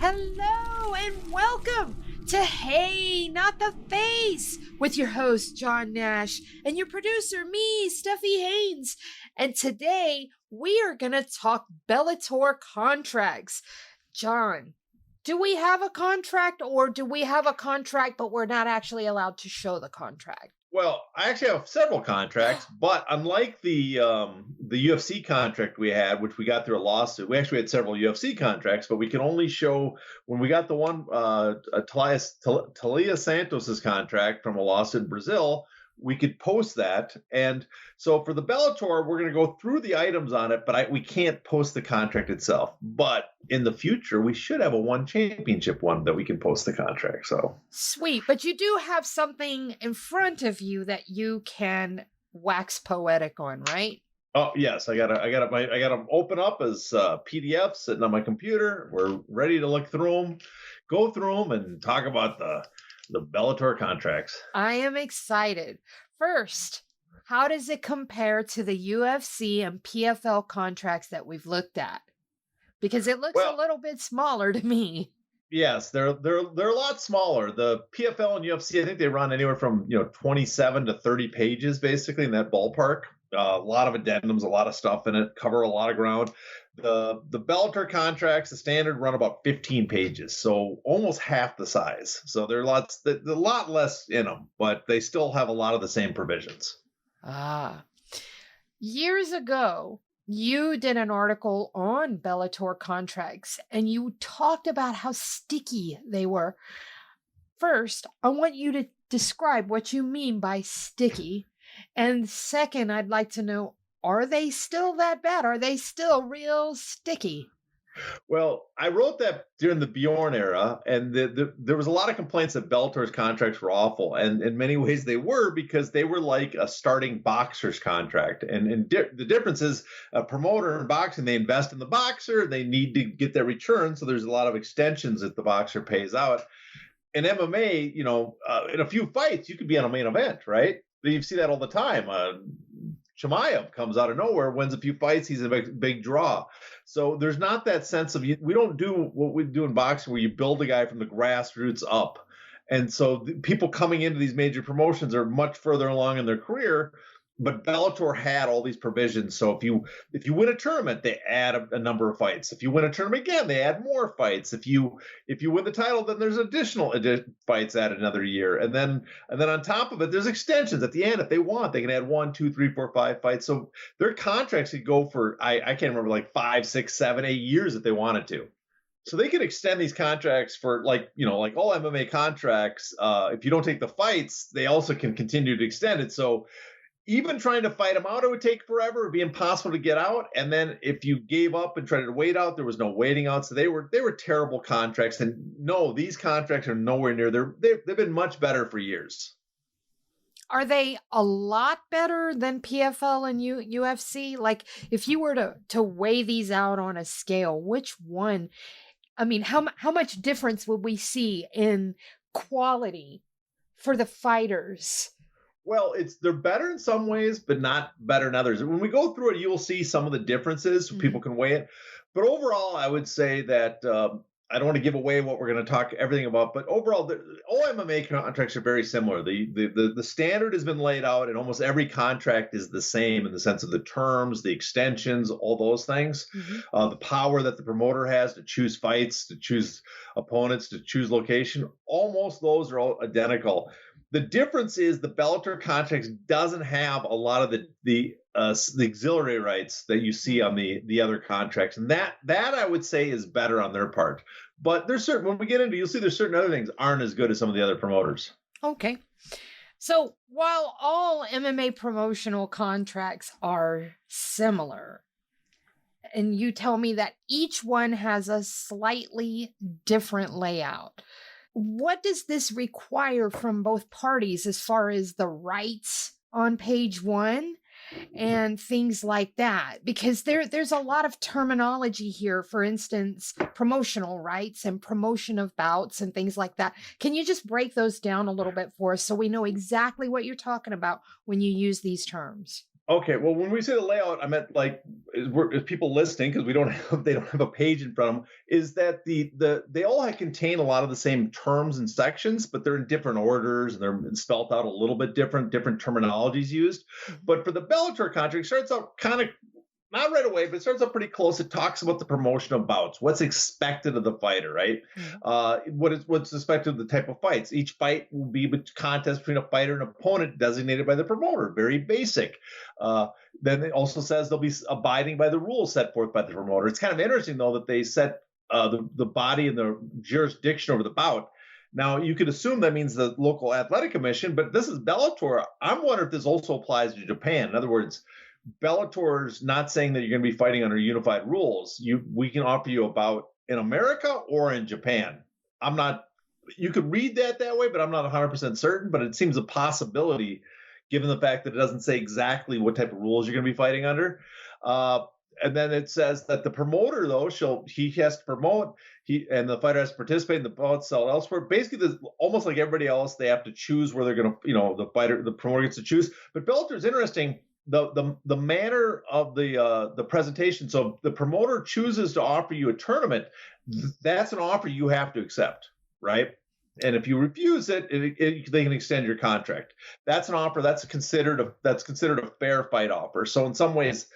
Hello and welcome to Hey, Not the Face with your host, John Nash, and your producer, me, Steffi Haynes. And today we are going to talk Bellator contracts. John, do we have a contract or do we have a contract but we're not actually allowed to show the contract? Well, I actually have several contracts, but unlike the UFC contract we had, which we got through a lawsuit, we actually had several UFC contracts, but we can only show when we got the one Talia Santos's contract from a lawsuit in Brazil, we could post that. And so for the Bellator, we're going to go through the items on it, but we can't post the contract itself. But in the future, we should have a one championship one that we can post the contract. So sweet, but you do have something in front of you that you can wax poetic on, right? Oh yes, I got them open up as PDFs sitting on my computer. We're ready to look through them, go through them, and talk about the Bellator contracts. I am excited. First, how does it compare to the UFC and PFL contracts that we've looked at? Because it looks a little bit smaller to me. Yes, they're a lot smaller. The PFL and UFC, I think they run anywhere from 27 to 30 pages, basically in that ballpark. A lot of addendums, a lot of stuff in it, cover a lot of ground. The Bellator contracts, the standard, run about 15 pages, so almost half the size. So there are a lot less in them, but they still have a lot of the same provisions. Years ago, you did an article on Bellator contracts, and you talked about how sticky they were. First, I want you to describe what you mean by sticky. And second, I'd like to know, are they still that bad? Are they still real sticky? Well, I wrote that during the Bjorn era, and there was a lot of complaints that Bellator's contracts were awful, and in many ways they were, because they were like a starting boxer's contract. And the difference is a promoter in boxing, they invest in the boxer, they need to get their return, so there's a lot of extensions that the boxer pays out. In MMA, in a few fights, you could be on a main event, right? You see that all the time. Chimaev comes out of nowhere, wins a few fights, he's a big draw. So there's not that sense of, we don't do what we do in boxing where you build a guy from the grassroots up. And so people coming into these major promotions are much further along in their career, but Bellator had all these provisions. So if you win a tournament, they add a number of fights. If you win a tournament again, they add more fights. If you win the title, then there's additional fights added another year. And then on top of it, there's extensions at the end. If they want, they can add 1, 2, 3, 4, 5 fights. So their contracts could go for, I can't remember, like 5, 6, 7, 8 years if they wanted to. So they can extend these contracts for like all MMA contracts. If you don't take the fights, they also can continue to extend it. So even trying to fight them out, it would take forever. It would be impossible to get out. And then if you gave up and tried to wait out, there was no waiting out. So they were terrible contracts. And no, these contracts are nowhere near. They've been much better for years. Are they a lot better than PFL and UFC? Like, if you were to weigh these out on a scale, which one? I mean, how much difference would we see in quality for the fighters? Well, they're better in some ways, but not better in others. When we go through it, you'll see some of the differences. So people can weigh it. But overall, I would say that I don't want to give away what we're going to talk everything about. But overall, all MMA contracts are very similar. The standard has been laid out, and almost every contract is the same in the sense of the terms, the extensions, all those things. The power that the promoter has to choose fights, to choose opponents, to choose location. Almost those are all identical. The difference is the Bellator contracts doesn't have a lot of the auxiliary rights that you see on the other contracts, and that I would say is better on their part. But there's when we get into, you'll see there's certain other things aren't as good as some of the other promoters. Okay, so while all MMA promotional contracts are similar, and you tell me that each one has a slightly different layout, what does this require from both parties as far as the rights on page one and things like that? Because there's a lot of terminology here, for instance, promotional rights and promotion of bouts and things like that. Can you just break those down a little bit for us so we know exactly what you're talking about when you use these terms? Okay, well, when we say the layout, I meant like is people listening because they don't have a page in front of them. Is that they all contain a lot of the same terms and sections, but they're in different orders and they're spelled out a little bit different terminologies used. Mhm. But for the Bellator contract, it starts out kind of not right away, but it starts out pretty close. It talks about the promotion of bouts, what's expected of the fighter, right? Mhm. What's expected of the type of fights. Each fight will be a contest between a fighter and an opponent designated by the promoter. Very basic. Then it also says they'll be abiding by the rules set forth by the promoter. It's kind of interesting though that they set the body and the jurisdiction over the bout. Now, you could assume that means the local athletic commission, but this is Bellator. I'm wondering if this also applies to Japan. In other words, Bellator's not saying that you're going to be fighting under unified rules. We can offer you a bout in America or in Japan. I'm not. You could read that way, but I'm not 100% certain. But it seems a possibility, given the fact that it doesn't say exactly what type of rules you're going to be fighting under. And then it says that the promoter, though, he has to promote, and the fighter has to participate in the bout sell elsewhere. Basically, almost like everybody else, they have to choose where they're going to, the promoter gets to choose. But Bellator is interesting. The manner of the presentation. So the promoter chooses to offer you a tournament. That's an offer you have to accept, right? And if you refuse it, they can extend your contract. That's an offer that's considered a fair fight offer. So in some ways,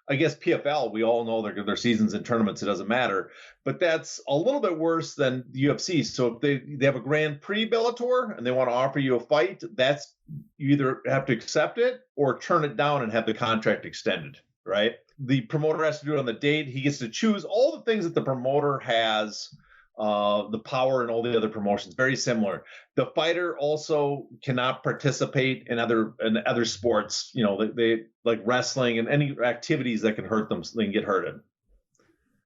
I guess PFL, we all know their seasons and tournaments, it doesn't matter. But that's a little bit worse than the UFC. So if they have a Grand Prix Bellator and they want to offer you a fight, that's you either have to accept it or turn it down and have the contract extended, right? The promoter has to do it on the date. He gets to choose all the things that the promoter has, the power and all the other promotions, very similar. The fighter also cannot participate in other sports, they like wrestling and any activities that can hurt them, so they can get hurt in.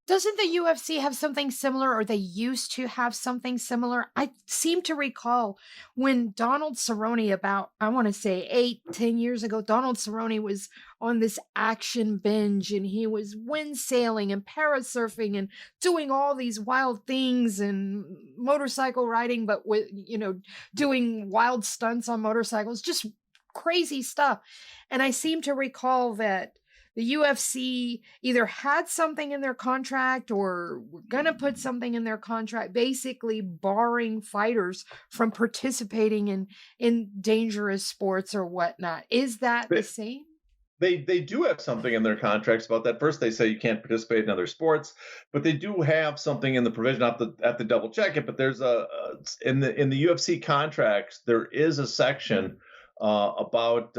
Doesn't the UFC have something similar, or they used to have something similar? I seem to recall when Donald Cerrone, about, I want to say 8-10 years ago, Donald Cerrone was on this action binge and he was wind sailing and parasurfing and doing all these wild things and motorcycle riding, but with, doing wild stunts on motorcycles, just crazy stuff. And I seem to recall that the UFC either had something in their contract or were going to put something in their contract, basically barring fighters from participating in dangerous sports or whatnot. Is that the same? They do have something in their contracts about that. First, they say you can't participate in other sports, but they do have something in the provision. I have to double check it, but there's in the UFC contracts, there is a section about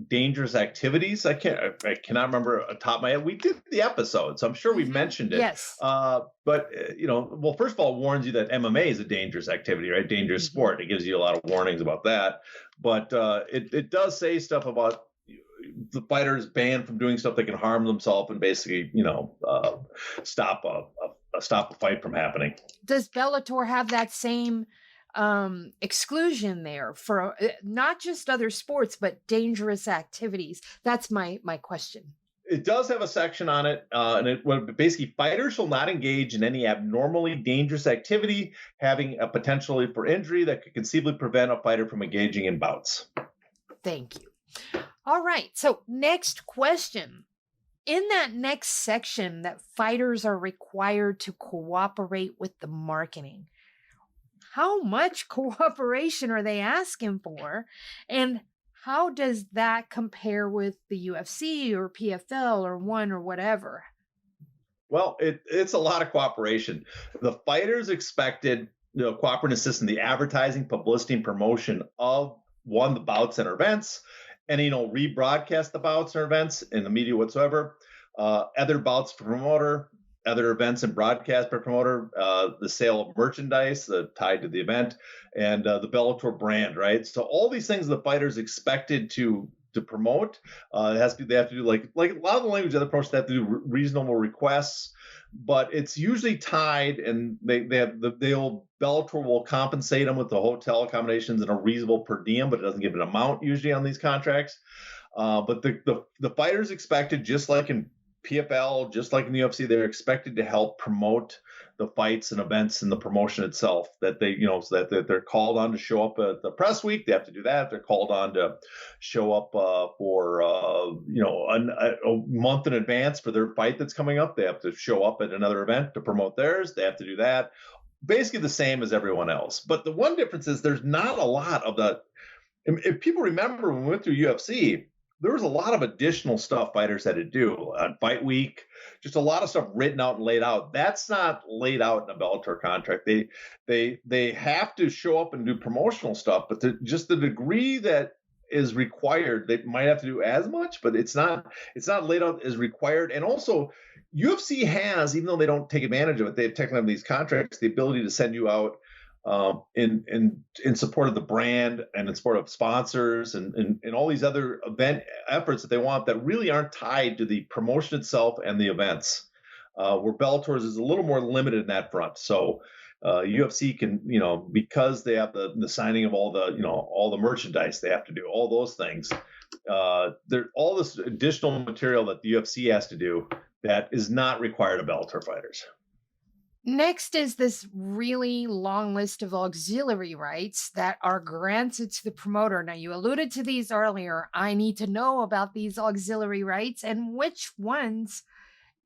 dangerous activities. I cannot remember on top of my head. We did the episode, so I'm sure we mentioned it. Yes. But well, first of all, it warns you that MMA is a dangerous activity, right? Dangerous sport. It gives you a lot of warnings about that. But it does say stuff about the fighter is banned from doing stuff that can harm themselves and basically, stop a fight from happening. Does Bellator have that same exclusion there for not just other sports but dangerous activities? That's my question. It does have a section on it, and basically fighters shall not engage in any abnormally dangerous activity having a potentially for injury that could conceivably prevent a fighter from engaging in bouts. Thank you. All right, so next question. In that next section, that fighters are required to cooperate with the marketing, how much cooperation are they asking for? And how does that compare with the UFC or PFL or ONE or whatever? Well, it's a lot of cooperation. The fighters expected cooperate and assist in the advertising, publicity, and promotion of the bouts and events, and rebroadcast the bouts or events in the media whatsoever. Other bouts for promoter, other events and broadcast by promoter, the sale of merchandise tied to the event, and the Bellator brand, right? So all these things the fighters expected to promote, they have to do like a lot of the language of the promotion, they have to do reasonable requests, but it's usually tied, and they have the old Bellator will compensate them with the hotel accommodations and a reasonable per diem, but it doesn't give an amount usually on these contracts. But the fighters expected, just like in PFL, just like in the UFC, they're expected to help promote the fights and events and the promotion itself. That they, so that they're called on to show up at the press week, they have to do that. They're called on to show up for a month in advance for their fight that's coming up. They have to show up at another event to promote theirs. They have to do that. Basically the same as everyone else. But the one difference is there's not a lot of the. If people remember when we went through UFC, there was a lot of additional stuff fighters had to do on fight week, just a lot of stuff written out and laid out. That's not laid out in a Bellator contract. They have to show up and do promotional stuff, but just the degree that is required, they might have to do as much, but it's not laid out as required. And also UFC has, even though they don't take advantage of it, they technically have these contracts, the ability to send you out in support of the brand and in support of sponsors and all these other event efforts that they want that really aren't tied to the promotion itself and the events, where Bellators is a little more limited in that front. So UFC can, because they have the signing of all the merchandise, they have to do all those things. There's all this additional material that the UFC has to do that is not required of Bellator fighters. Next is this really long list of auxiliary rights that are granted to the promoter. Now, you alluded to these earlier. I need to know about these auxiliary rights and which ones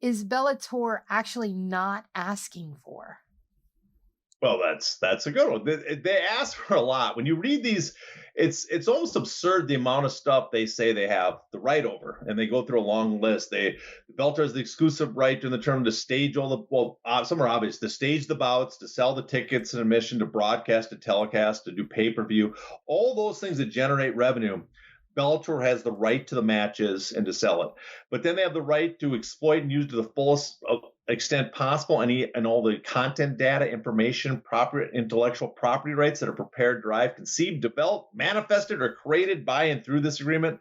is Bellator actually not asking for? Well, that's a good one. They ask for a lot. When you read these, it's almost absurd the amount of stuff they say they have the right over, and they go through a long list. Bellator has the exclusive right during the term to stage some are obvious, to stage the bouts, to sell the tickets and admission, to broadcast, to telecast, to do pay-per-view, all those things that generate revenue. Bellator has the right to the matches and to sell it, but then they have the right to exploit and use to the fullest extent possible and all the content, data, information, intellectual property rights that are prepared, derived, conceived, developed, manifested, or created by and through this agreement,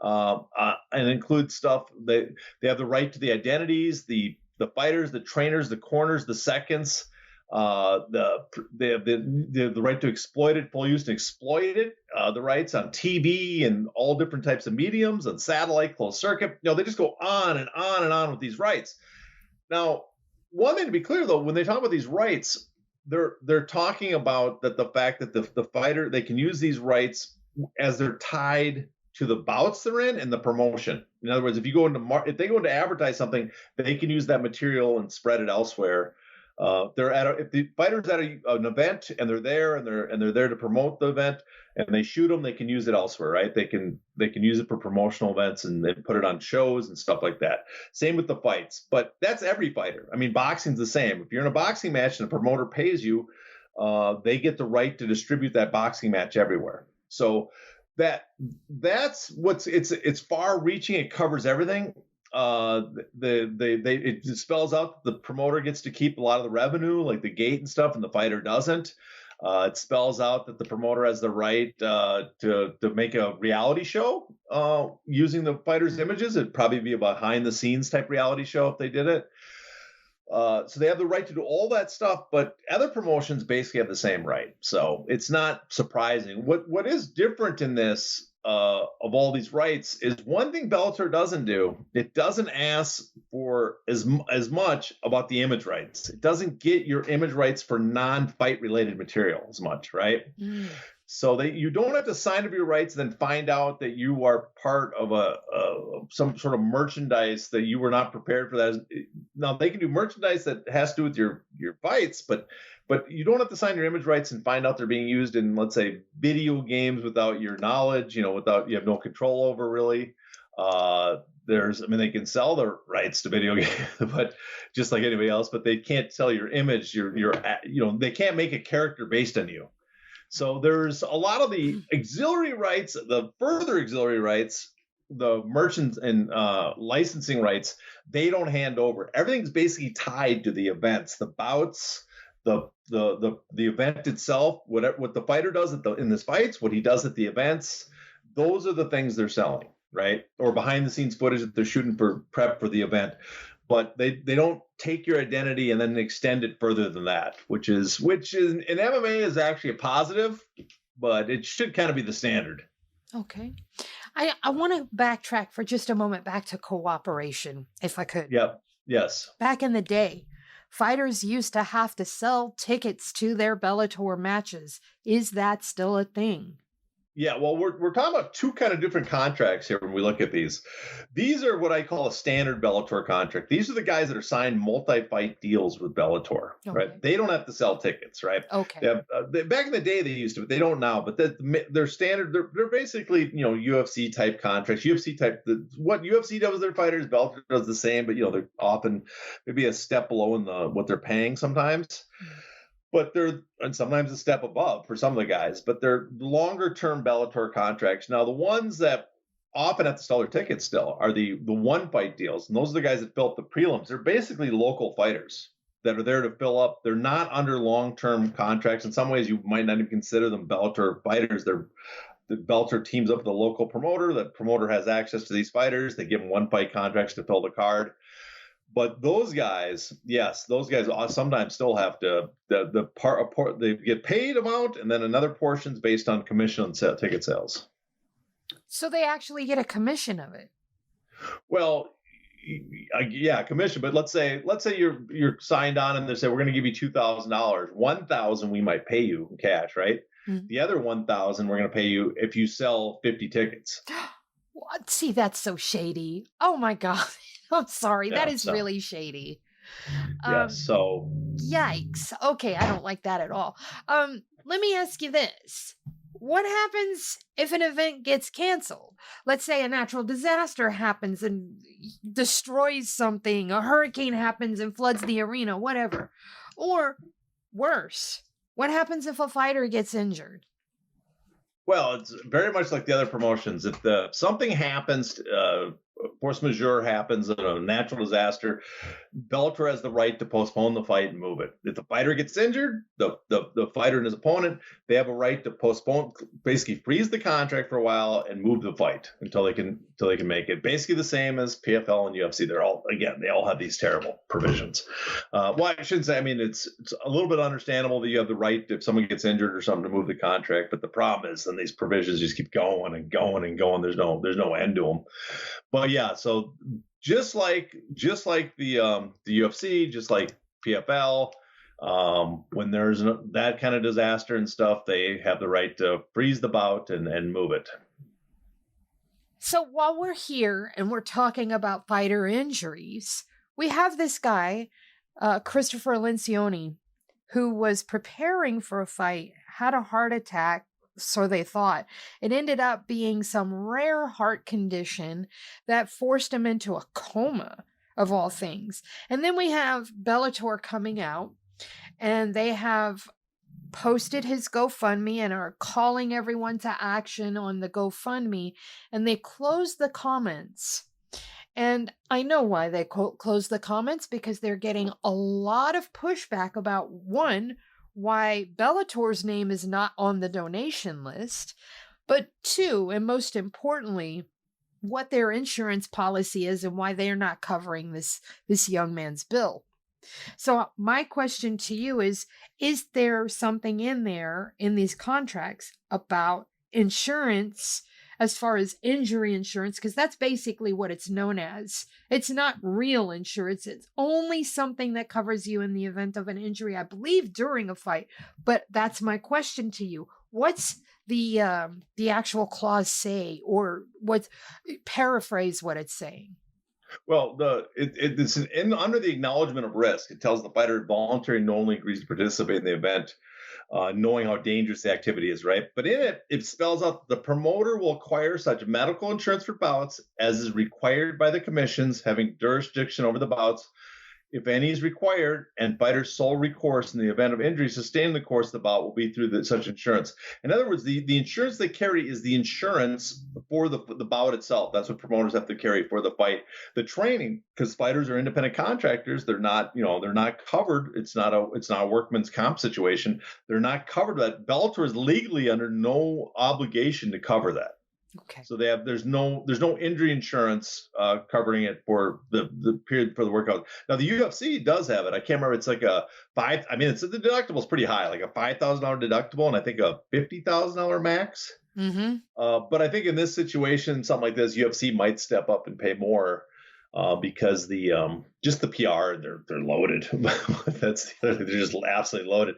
and include stuff that they have the right to the identities, the fighters, the trainers, the corners, the seconds. They have the right to exploit it, full use and exploit it. The rights on TV and all different types of mediums, on satellite, closed circuit. They just go on and on and on with these rights. Now, one thing to be clear, though, when they talk about these rights, they're talking about that the fact that the fighter, they can use these rights as they're tied to the bouts they're in and the promotion. In other words, if they go into advertise something, they can use that material and spread it elsewhere. If the fighter's at an event and they're there and they're there to promote the event and they shoot them, they can use it elsewhere, right? They can use it for promotional events and they put it on shows and stuff like that. Same with the fights, but that's every fighter. I mean, boxing's the same. If you're in a boxing match and a promoter pays you, they get the right to distribute that boxing match everywhere. So that's it's far-reaching. It covers everything. It spells out the promoter gets to keep a lot of the revenue, like the gate and stuff, and the fighter doesn't. It spells out that the promoter has the right to make a reality show using the fighter's images. It'd probably be a behind-the-scenes type reality show if they did it. So they have the right to do all that stuff, but other promotions basically have the same right. So it's not surprising. What is different in this of all these rights is one thing Bellator doesn't do. It doesn't ask for as much about the image rights. It doesn't get your image rights for non-fight related material as much, right? Mm. So you don't have to sign up your rights and then find out that you are part of some sort of merchandise that you were not prepared for. That now they can do merchandise that has to do with your fights, but you don't have to sign your image rights and find out they're being used in, let's say, video games without your knowledge. Without you have no control over really. They can sell their rights to video games, but just like anybody else, but they can't sell your image. They can't make a character based on you. So there's a lot of the auxiliary rights, the further auxiliary rights, the merchants and licensing rights, they don't hand over. Everything's basically tied to the events, the bouts, the event itself, what the fighter does in this fights, what he does at the events. Those are the things they're selling, right? Or behind the scenes footage that they're shooting for prep for the event. But they don't take your identity and then extend it further than that, which is in MMA is actually a positive, but it should kind of be the standard. Okay. I want to backtrack for just a moment back to cooperation, if I could. Yep. Yes. Back in the day, fighters used to have to sell tickets to their Bellator matches. Is that still a thing? Yeah, well, we're talking about two kind of different contracts here when we look at these. These are what I call a standard Bellator contract. These are the guys that are signed multi-fight deals with Bellator, right? They don't have to sell tickets, right? Okay. Back in the day, they used to, but they don't now. But they're standard. They're basically, UFC type contracts. UFC type. What UFC does with their fighters, Bellator does the same. But they're often maybe a step below in what they're paying sometimes. Mm-hmm. But and sometimes a step above for some of the guys, but they're longer term Bellator contracts. Now, the ones that often have to sell their tickets still are the one fight deals. And those are the guys that fill up the prelims. They're basically local fighters that are there to fill up. They're not under long term contracts. In some ways, you might not even consider them Bellator fighters. The Bellator teams up with a local promoter. The promoter has access to these fighters. They give them one fight contracts to fill the card. But those guys, yes, those guys sometimes still have to they get paid amount, and then another portion's based on commission on ticket sales. So they actually get a commission of it. Well, yeah, commission. But let's say you're signed on, and they say we're going to give you $2,000. $1,000 we might pay you in cash, right? Mm-hmm. The other $1,000 we're going to pay you if you sell 50 tickets. See, that's so shady. Oh my God. I'm sorry. Yeah, that is really shady. So. Yikes. Okay, I don't like that at all. Let me ask you this. What happens if an event gets canceled? Let's say a natural disaster happens and destroys something. A hurricane happens and floods the arena, whatever. Or worse, what happens if a fighter gets injured? Well, it's very much like the other promotions. If something happens, force majeure happens, a natural disaster, Bellator has the right to postpone the fight and move it. If the fighter gets injured, the fighter and his opponent, they have a right to postpone, basically freeze the contract for a while and move the fight until they can make it. Basically the same as PFL and UFC. They all have these terrible provisions. Well, I shouldn't say. I mean, it's a little bit understandable that you have the right if someone gets injured or something to move the contract, but the problem is then these provisions just keep going and going and going. There's no end to them. But yeah, so just like the UFC, just like PFL, when there's that kind of disaster and stuff, they have the right to freeze the bout and move it. So while we're here and we're talking about fighter injuries, we have this guy, Christopher Lencioni, who was preparing for a fight, had a heart attack. So they thought. It ended up being some rare heart condition that forced him into a coma, of all things. And then we have Bellator coming out, and they have posted his GoFundMe and are calling everyone to action on the GoFundMe, and they closed the comments. And I know why they closed the comments, because they're getting a lot of pushback about, one, why Bellator's name is not on the donation list, but two, and most importantly, what their insurance policy is and why they are not covering this young man's bill. So my question to you is there something in there in these contracts about insurance as far as injury insurance? Because that's basically what it's known as. It's not real insurance. It's only something that covers you in the event of an injury, I believe, during a fight. But that's my question to you. What's the actual clause say, or paraphrase what it's saying? Well, it's under the acknowledgement of risk. It tells the fighter voluntarily and knowingly agrees to participate in the event, knowing how dangerous the activity is, right? But in it spells out the promoter will acquire such medical insurance for bouts as is required by the commissions having jurisdiction over the bouts, if any is required, and fighter's sole recourse in the event of injury sustained in the course of the bout will be through such insurance. In other words, the insurance they carry is the insurance for the bout itself. That's what promoters have to carry for the fight. The training, because fighters are independent contractors, they're not covered. It's not a workman's comp situation. They're not covered. That Bellator is legally under no obligation to cover that. Okay. So there's no injury insurance covering it for the period for the workout. Now the UFC does have it. I can't remember. It's like the deductible is pretty high, like a $5,000 deductible, and I think a $50,000 max. Mm-hmm. But I think in this situation, something like this, UFC might step up and pay more because just the PR, they're loaded. That's the other thing, they're just absolutely loaded.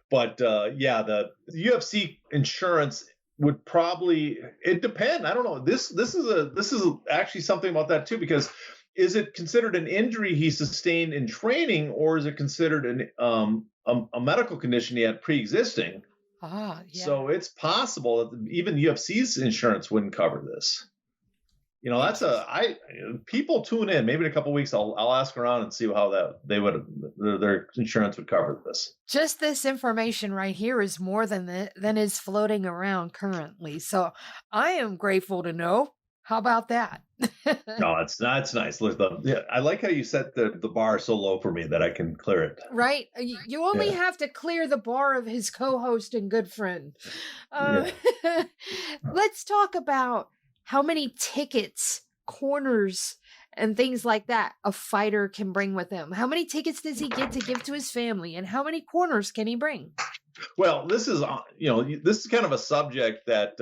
But the UFC insurance would probably, it depend. I don't know. This is actually something about that too, because is it considered an injury he sustained in training, or is it considered a medical condition he had pre-existing? Yeah. So it's possible that even UFC's insurance wouldn't cover this. People tune in. Maybe in a couple of weeks I'll ask around and see how their insurance would cover this. Just this information right here is more than is floating around currently. So I am grateful to know. How about that? No, it's nice. Look, I like how you set the bar so low for me that I can clear it. Right? You only have to clear the bar of his co-host and good friend. Let's talk about how many tickets, corners, and things like that a fighter can bring with him. How many tickets does he get to give to his family, and how many corners can he bring? Well, this is kind of a subject that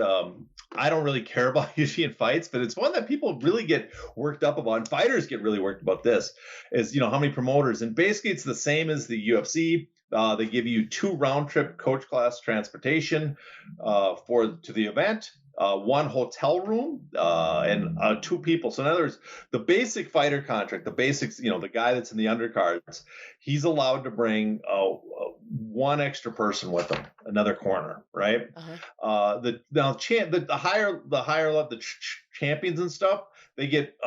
I don't really care about usually in fights, but it's one that people really get worked up about. And fighters get really worked about this is, how many promoters. And basically it's the same as the UFC. They give you 2 round trip coach class transportation to the event. 1 hotel room and 2 people. So in other words, the basic fighter contract, the basics, the guy that's in the undercards, he's allowed to bring 1 extra person with him, another corner, right? Uh-huh. The higher level, the champions and stuff, they get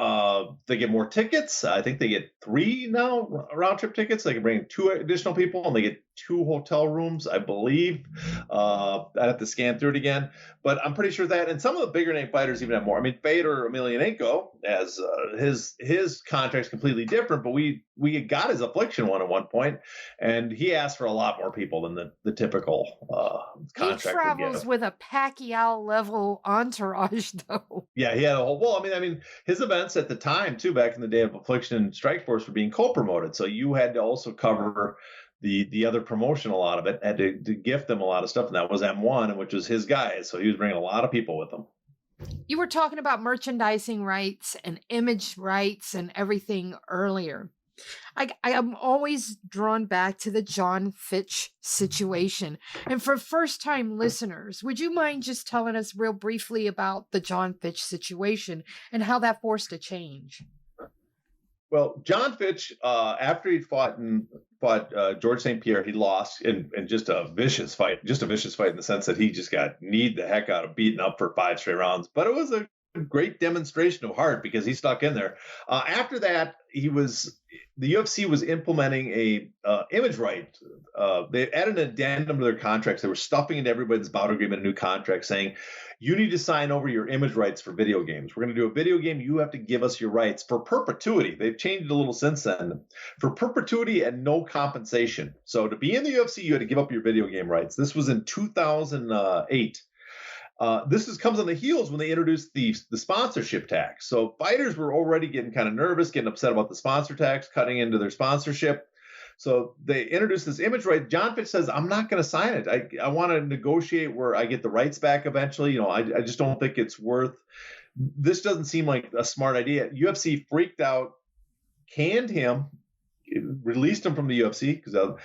more tickets. I think they get 3 now round trip tickets. They can bring 2 additional people, and they get 2 hotel rooms, I believe. I'd have to scan through it again, but I'm pretty sure that. And some of the bigger name fighters even have more. I mean, Fedor Emelianenko has his contract's completely different, but we got his affliction one at one point, and he asked for a lot more people than the typical contract. He travels with a Pacquiao level entourage, though. Yeah, he had a whole. Well, I mean, his events at the time too, back in the day of Affliction and Strikeforce, were being co-promoted, so you had to also cover the other promotion. A lot of it had to gift them a lot of stuff, and that was M1, which was his guys. So he was bringing a lot of people with him. You were talking about merchandising rights and image rights and everything earlier. I am always drawn back to the John Fitch situation. And for first-time listeners, would you mind just telling us real briefly about the John Fitch situation and how that forced a change? Well, John Fitch, after he fought George St. Pierre, he lost in just a vicious fight in the sense that he just got kneed the heck out of, beaten up for 5 straight rounds. But it was a great demonstration of heart because he stuck in there. After that, the UFC was implementing a image right. They added an addendum to their contracts. They were stuffing into everybody's bout agreement a new contract saying, you need to sign over your image rights for video games. We're going to do a video game. You have to give us your rights for perpetuity. They've changed it a little since then. For perpetuity and no compensation. So to be in the UFC, you had to give up your video game rights. This was in 2008. This comes on the heels when they introduced the sponsorship tax. So fighters were already getting kind of nervous, getting upset about the sponsor tax, cutting into their sponsorship. So they introduced this image right. John Fitch says, I'm not going to sign it. I want to negotiate where I get the rights back eventually. I just don't think it's worth. This doesn't seem like a smart idea. UFC freaked out, canned him, released him from the UFC because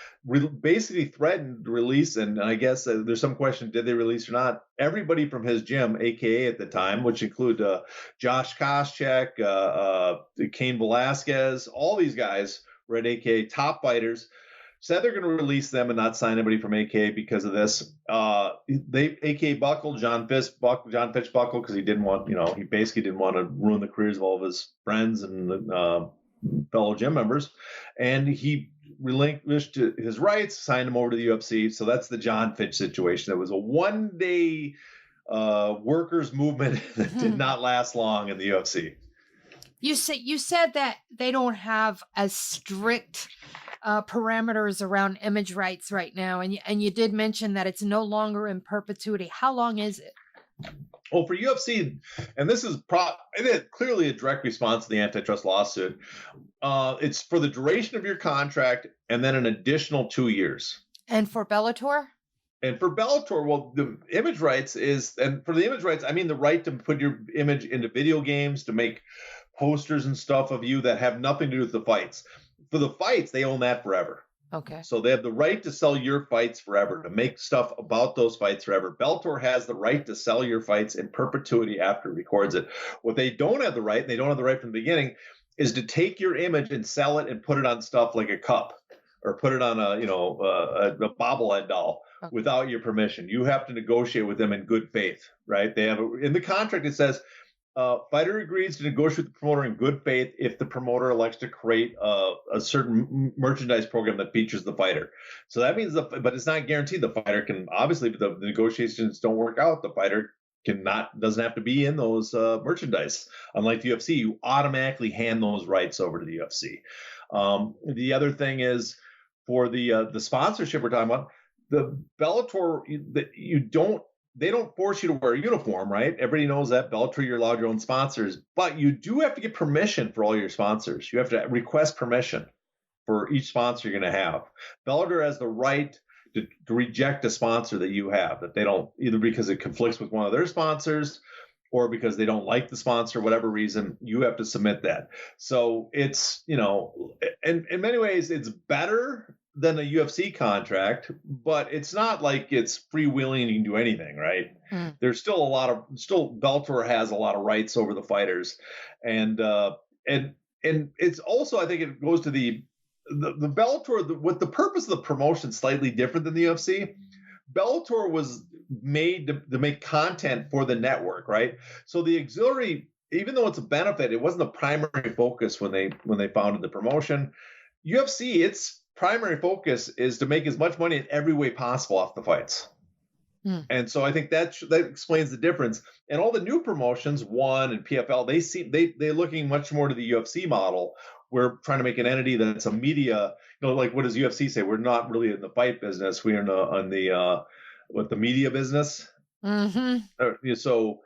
basically threatened to release. And I guess there's some question, did they release or not? Everybody from his gym, AKA at the time, which include Josh Koscheck, Cain Velasquez, all these guys were at AKA, top fighters, said they're going to release them and not sign anybody from AKA because of this. AKA buckled, John Fitch buckled because he didn't want, he basically didn't want to ruin the careers of all of his friends and fellow gym members, and he relinquished his rights, signed him over to the UFC. So that's the John Fitch situation. It was a one-day workers' movement that did not last long in the UFC. You said that they don't have as strict parameters around image rights right now, and you did mention that it's no longer in perpetuity. How long is it? Well, for UFC, and this is clearly a direct response to the antitrust lawsuit, it's for the duration of your contract and then an additional 2 years. And for Bellator? And for Bellator, well, the image rights and for the image rights, I mean the right to put your image into video games, to make posters and stuff of you that have nothing to do with the fights. For the fights, they own that forever. Okay. So they have the right to sell your fights forever, to make stuff about those fights forever. Bellator has the right to sell your fights in perpetuity after it records it. What they don't have the right, and they don't have the right from the beginning, is to take your image and sell it and put it on stuff like a cup or put it on a bobblehead doll without your permission. You have to negotiate with them in good faith, right? They have in the contract, it says, fighter agrees to negotiate with the promoter in good faith if the promoter elects to create a certain merchandise program that features the fighter. So that means, but it's not guaranteed. The fighter can, obviously, if the negotiations don't work out, the fighter doesn't have to be in those merchandise. Unlike the UFC, you automatically hand those rights over to the UFC. The other thing is for the sponsorship we're talking about, the Bellator, they don't force you to wear a uniform, right? Everybody knows that. Bellator, you're allowed your own sponsors, but you do have to get permission for all your sponsors. You have to request permission for each sponsor you're going to have. Bellator has the right to reject a sponsor that you have, that they don't, either because it conflicts with one of their sponsors or because they don't like the sponsor, whatever reason, you have to submit that. So it's, in many ways, it's better than a UFC contract, but it's not like it's freewheeling and you can do anything, right? There's still Bellator has a lot of rights over the fighters. And it's also, I think it goes to the Bellator, with the purpose of the promotion slightly different than the UFC. Bellator was made to make content for the network, right? So the auxiliary, even though it's a benefit, it wasn't the primary focus when they founded the promotion. UFC, its primary focus is to make as much money in every way possible off the fights. And so I think that explains the difference. And all the new promotions, ONE and PFL, they're looking much more to the UFC model. We're trying to make an entity that's a media, like what does UFC say? We're not really in the fight business. We're in the media business. Mm-hmm. So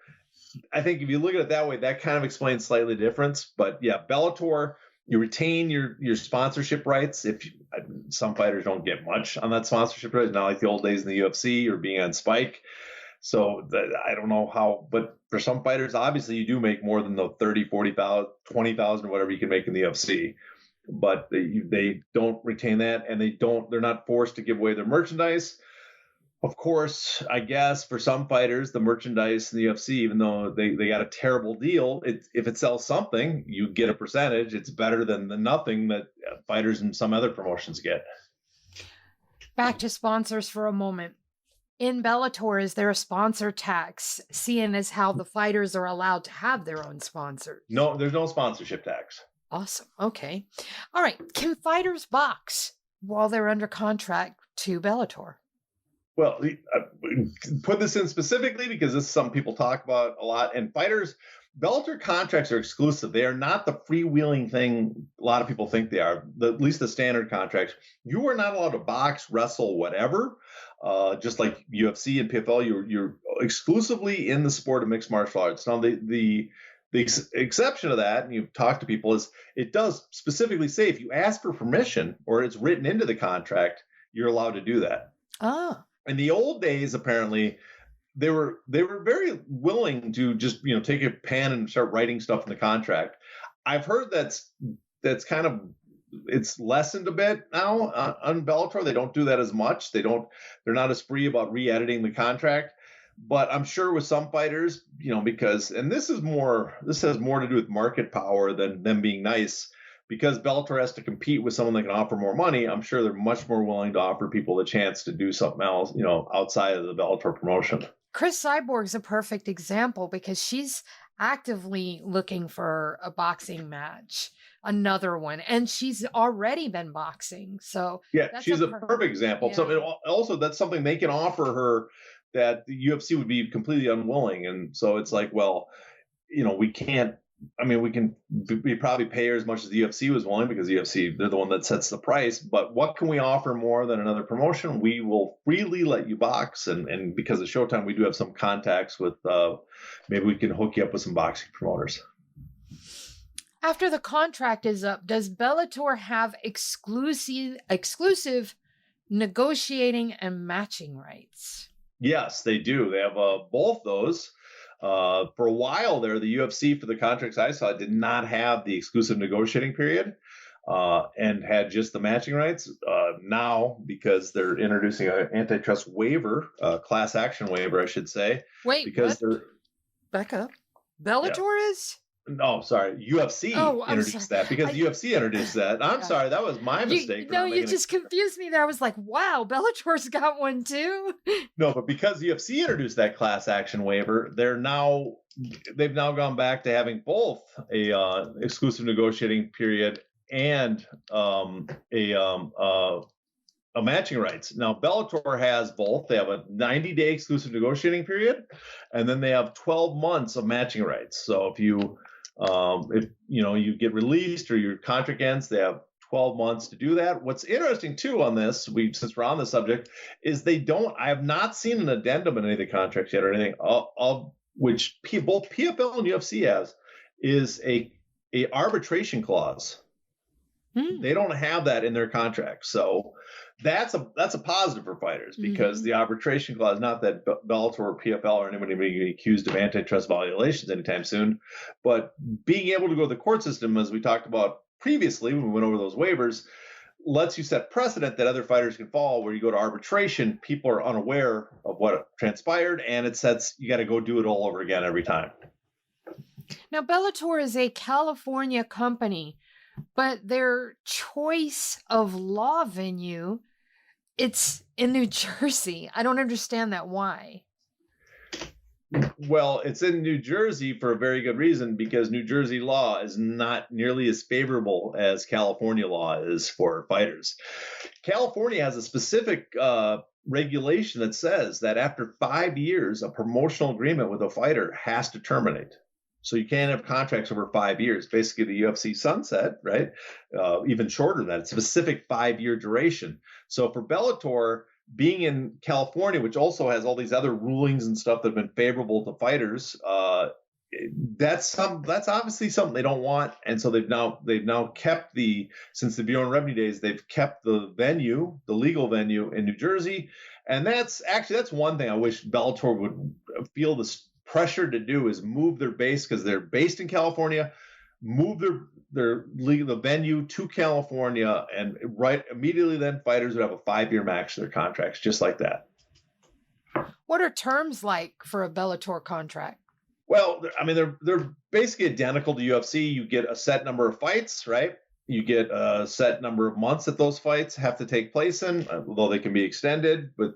I think if you look at it that way, that kind of explains slightly the difference. But yeah, Bellator, you retain your sponsorship rights. Some fighters don't get much on that sponsorship rights, not like the old days in the UFC or being on Spike. So I don't know how, but for some fighters, obviously you do make more than the 30, 40,000, 20,000 or whatever you can make in the UFC. But they don't retain that, and they're not forced to give away their merchandise. Of course, I guess for some fighters, the merchandise in the UFC, even though they got a terrible deal, if it sells something, you get a percentage. It's better than the nothing that fighters in some other promotions get. Back to sponsors for a moment. In Bellator, is there a sponsor tax, seeing as how the fighters are allowed to have their own sponsors? No, there's no sponsorship tax. Awesome. Okay. All right. Can fighters box while they're under contract to Bellator? Well, put this in specifically because this is something people talk about a lot. And Bellator contracts are exclusive. They are not the freewheeling thing a lot of people think they are, at least the standard contracts. You are not allowed to box, wrestle, whatever. Just like UFC and PFL, you're exclusively in the sport of mixed martial arts. Now, the exception to that, and you've talked to people, is it does specifically say if you ask for permission or it's written into the contract, you're allowed to do that. Oh. In the old days, apparently, they were very willing to just take a pen and start writing stuff in the contract. I've heard that's kind of, it's lessened a bit now on Bellator. They don't do that as much. They're not as free about re-editing the contract. But I'm sure with some fighters, because, and this has more to do with market power than them being nice. Because Bellator has to compete with someone that can offer more money, I'm sure they're much more willing to offer people the chance to do something else, outside of the Bellator promotion. Chris Cyborg's a perfect example because she's actively looking for a boxing match, another one, and she's already been boxing. So yeah, she's a perfect example. Yeah. So also that's something they can offer her that the UFC would be completely unwilling. And so it's like, well, we can't. We can probably pay her as much as the UFC was willing because the UFC, they're the one that sets the price. But what can we offer more than another promotion? We will freely let you box. And because of Showtime, we do have some contacts with, maybe we can hook you up with some boxing promoters. After the contract is up, does Bellator have exclusive negotiating and matching rights. Yes, they do. They have both those. For a while there, the UFC, for the contracts I saw, did not have the exclusive negotiating period and had just the matching rights. Now, because they're introducing an antitrust waiver, class action waiver, I should say. Wait, because what? Back up. Bellator is? No, sorry. UFC introduced that because the UFC introduced that. I'm sorry. That was my mistake. You just confused me there. I was like, wow, Bellator's got one too. No, but because UFC introduced that class action waiver, they've now gone back to having both a exclusive negotiating period and a matching rights. Now, Bellator has both. They have a 90-day exclusive negotiating period, and then they have 12 months of matching rights. So if you you get released or your contract ends, they have 12 months to do that. What's interesting too on this, since we're on the subject, is I have not seen an addendum in any of the contracts yet or anything of which both PFL and UFC has, is a arbitration clause. They don't have that in their contract. So that's a positive for fighters because the arbitration clause, not that Bellator or PFL or anybody being accused of antitrust violations anytime soon, but being able to go to the court system, as we talked about previously when we went over those waivers, lets you set precedent that other fighters can follow. Where you go to arbitration, people are unaware of what transpired, and it sets you got to go do it all over again every time. Now, Bellator is a California company, but their choice of law venue, it's in New Jersey. I don't understand that. Why? Well, it's in New Jersey for a very good reason, because New Jersey law is not nearly as favorable as California law is for fighters. California has a specific regulation that says that after 5 years, a promotional agreement with a fighter has to terminate. So you can't have contracts over 5 years. Basically, the UFC sunset, right? Even shorter than that. It's a specific 5-year duration. So for Bellator, being in California, which also has all these other rulings and stuff that have been favorable to fighters, that's obviously something they don't want. And so they've now kept since the Bjorn Rebney days, they've kept the legal venue in New Jersey. And that's one thing I wish Bellator would feel this pressure to do, is move their base, because they're based in California, move the venue to California, and right immediately then fighters would have a 5-year max to their contracts, just like that. What are terms like for a Bellator contract? Well, I mean, they're basically identical to UFC. You get a set number of fights, right? You get a set number of months that those fights have to take place in, although they can be extended, but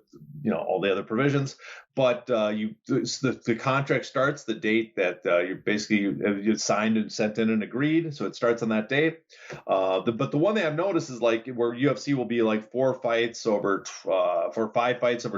all the other provisions. But the contract starts the date that you signed and sent in and agreed. So it starts on that date. But the one thing I've noticed is like where UFC will be like 5 fights over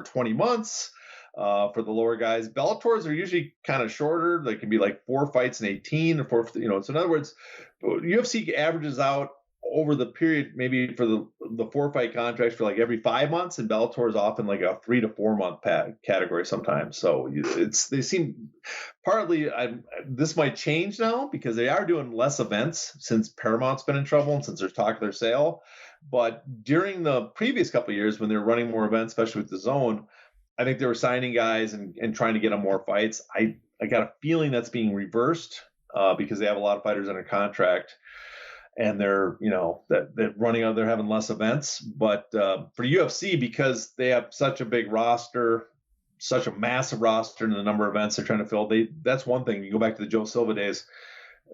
20 months. For the lower guys, Bellators are usually kind of shorter. They can be like 4 fights in 18 or 4. So in other words, UFC averages out over the period, maybe for the 4-fight contracts for like every 5 months, and Bellator is often like a 3 to 4 month category sometimes. So they seem partly. This might change now because they are doing less events since Paramount's been in trouble and since there's talk of their sale. But during the previous couple of years when they were running more events, especially with the Zone, I think they were signing guys and trying to get them more fights. I got a feeling that's being reversed because they have a lot of fighters under contract, and they're running out. They're having less events. But for UFC, because they have such a big roster, such a massive roster, and the number of events they're trying to fill, that's one thing. You go back to the Joe Silva days,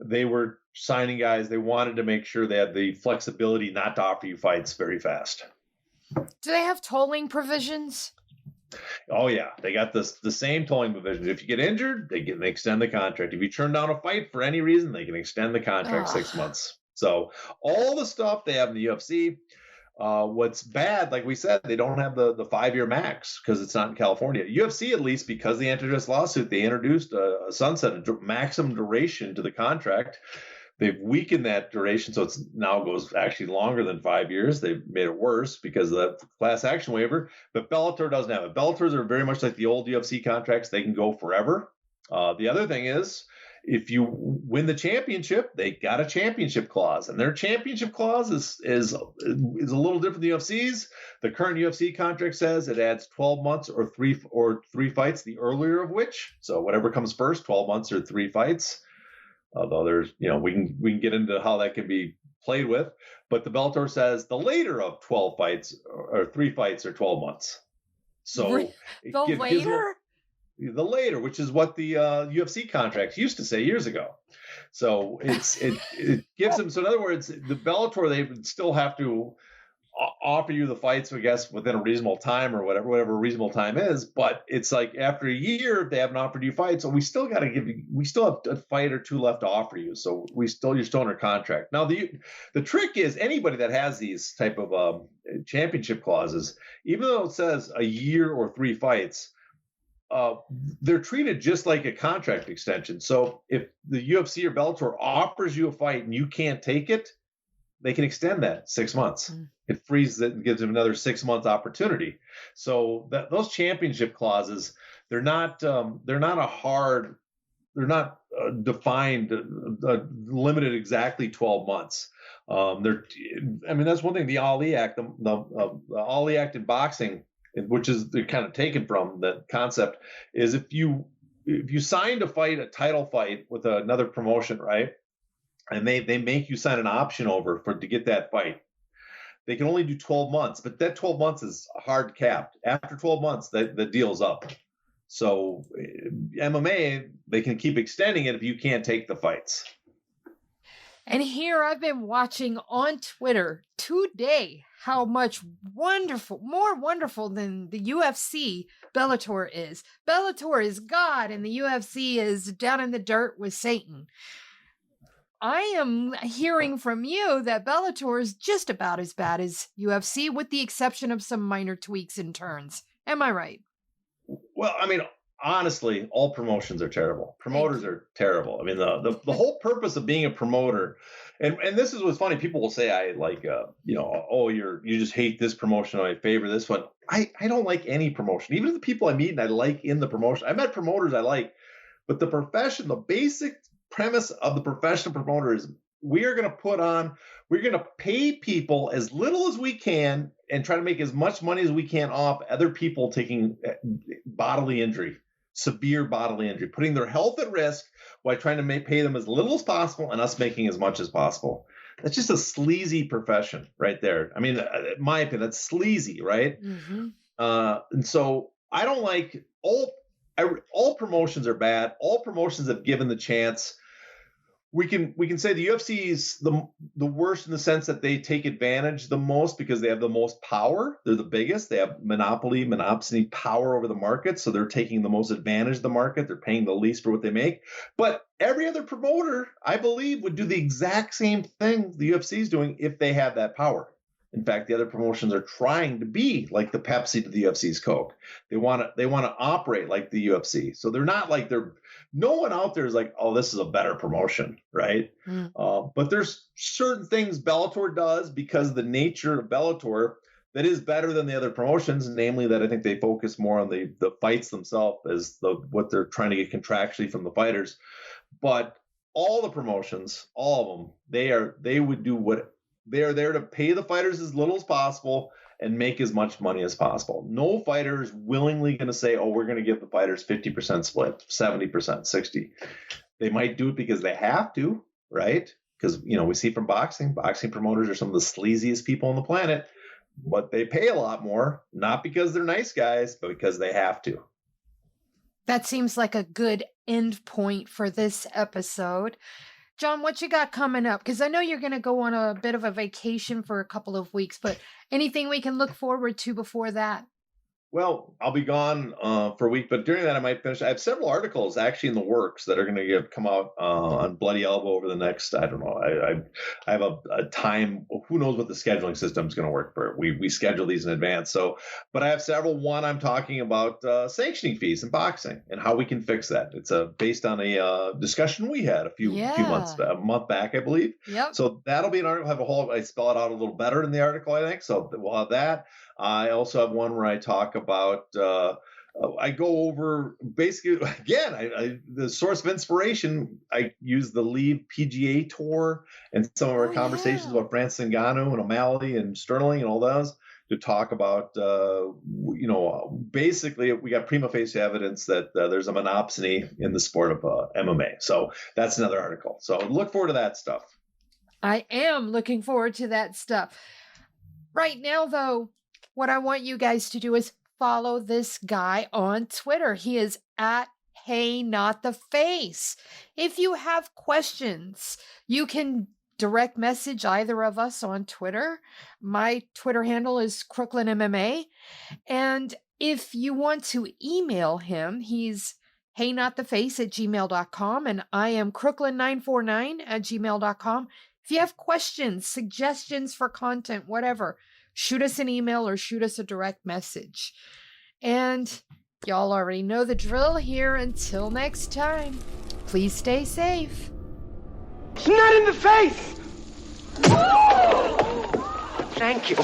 they were signing guys. They wanted to make sure they had the flexibility not to offer you fights very fast. Do they have tolling provisions? Oh yeah, they got the same tolling provisions. If you get injured, they extend the contract. If you turn down a fight for any reason, they can extend the contract 6 months. So all the stuff they have in the UFC. What's bad, like we said, they don't have the 5-year max because it's not in California. UFC, at least because of the antitrust lawsuit, they introduced a sunset, a maximum duration to the contract. They've weakened that duration, so it's now goes actually longer than 5 years. They've made it worse because of the class action waiver, but Bellator doesn't have it. Bellators are very much like the old UFC contracts. They can go forever. The other thing is if you win the championship, they got a championship clause, and their championship clause is a little different than the UFC's. The current UFC contract says it adds 12 months or three fights, the earlier of which. So whatever comes first, 12 months or 3 fights. Although there's, we can get into how that can be played with, but the Bellator says the later of 12 fights or 3 fights or 12 months. So the later, which is what the UFC contracts used to say years ago. So it gives them. So in other words, the Bellator, they would still have to offer you the fights, I guess, within a reasonable time or whatever reasonable time is. But it's like after a year, if they haven't offered you fights, so we still got to we still have a fight or 2 left to offer you. So you're still under contract. Now, the trick is anybody that has these type of championship clauses, even though it says a year or 3 fights, they're treated just like a contract extension. So if the UFC or Bellator offers you a fight and you can't take it, they can extend that 6 months. It freezes it and gives them another 6-month opportunity. So those championship clauses, they're not defined, limited exactly 12 months. That's one thing. The Ali Act, the Ali Act in boxing, which is they're kind of taken from the concept, is if you signed a title fight with another promotion, right? And they make you sign an option over to get that fight. They can only do 12 months, but that 12 months is hard capped. After 12 months, the deal's up. So MMA, they can keep extending it if you can't take the fights. And here I've been watching on Twitter today how much more wonderful than the UFC Bellator is. Bellator is God and the UFC is down in the dirt with Satan. I am hearing from you that Bellator is just about as bad as UFC, with the exception of some minor tweaks and turns. Am I right? Well, honestly, all promotions are terrible. Promoters are terrible. The whole purpose of being a promoter, and this is what's funny. People will say, you just hate this promotion, I favor this one. I don't like any promotion. Even the people I meet and I like in the promotion. I met promoters I like, but the basic premise of the professional promoter is we're going to pay people as little as we can and try to make as much money as we can off other people taking severe bodily injury, putting their health at risk while trying to pay them as little as possible and us making as much as possible. That's just a sleazy profession right there. In my opinion, that's sleazy, right? Mm-hmm. And so I don't like all promotions are bad. All promotions have given the chance. We can say the UFC is the worst in the sense that they take advantage the most because they have the most power. They're the biggest. They have monopoly power over the market, so they're taking the most advantage of the market. They're paying the least for what they make. But every other promoter, I believe, would do the exact same thing the UFC is doing if they had that power. In fact, the other promotions are trying to be like the Pepsi to the UFC's Coke. They want to operate like the UFC. So they're not like no one out there is like, oh, this is a better promotion, right? But there's certain things Bellator does because of the nature of Bellator that is better than the other promotions, namely that I think they focus more on the fights themselves as what they're trying to get contractually from the fighters. But all the promotions, all of them, they are there to pay the fighters as little as possible and make as much money as possible. No fighter is willingly going to say, oh, we're going to give the fighters 50% split, 70%, 60%. They might do it because they have to, right? Because, we see from boxing promoters are some of the sleaziest people on the planet, but they pay a lot more, not because they're nice guys, but because they have to. That seems like a good end point for this episode. John, what you got coming up? Because I know you're going to go on a bit of a vacation for a couple of weeks, but anything we can look forward to before that? Well, I'll be gone for a week, but during that I might finish. I have several articles actually in the works that are going to come out on Bloody Elbow over the next, I don't know. I have a time. Who knows what the scheduling system is going to work for? We schedule these in advance. So, but I have several. One, I'm talking about sanctioning fees in boxing and how we can fix that. It's based on a discussion we had a month back, I believe. Yep. So that'll be an article. I spell it out a little better in the article, I think. So we'll have that. I also have one where I talk about I go over basically, again, the source of inspiration, I use the Leave PGA Tour and some of our conversations about Francis Ngannou and O'Malley and Sterling and all those to talk about, basically we got prima facie evidence that there's a monopsony in the sport of MMA. So that's another article. So look forward to that stuff. I am looking forward to that stuff. Right now, though, what I want you guys to do is follow this guy on Twitter. He is at Hey Not the Face. If you have questions, you can direct message either of us on Twitter. My Twitter handle is CrooklynMMA. And if you want to email him, he's heynottheface@gmail.com, and I am crooklyn949@gmail.com. If you have questions, suggestions for content, whatever, shoot us an email or shoot us a direct message. And y'all already know the drill here. Until next time, please stay safe. It's not in the face! Thank you.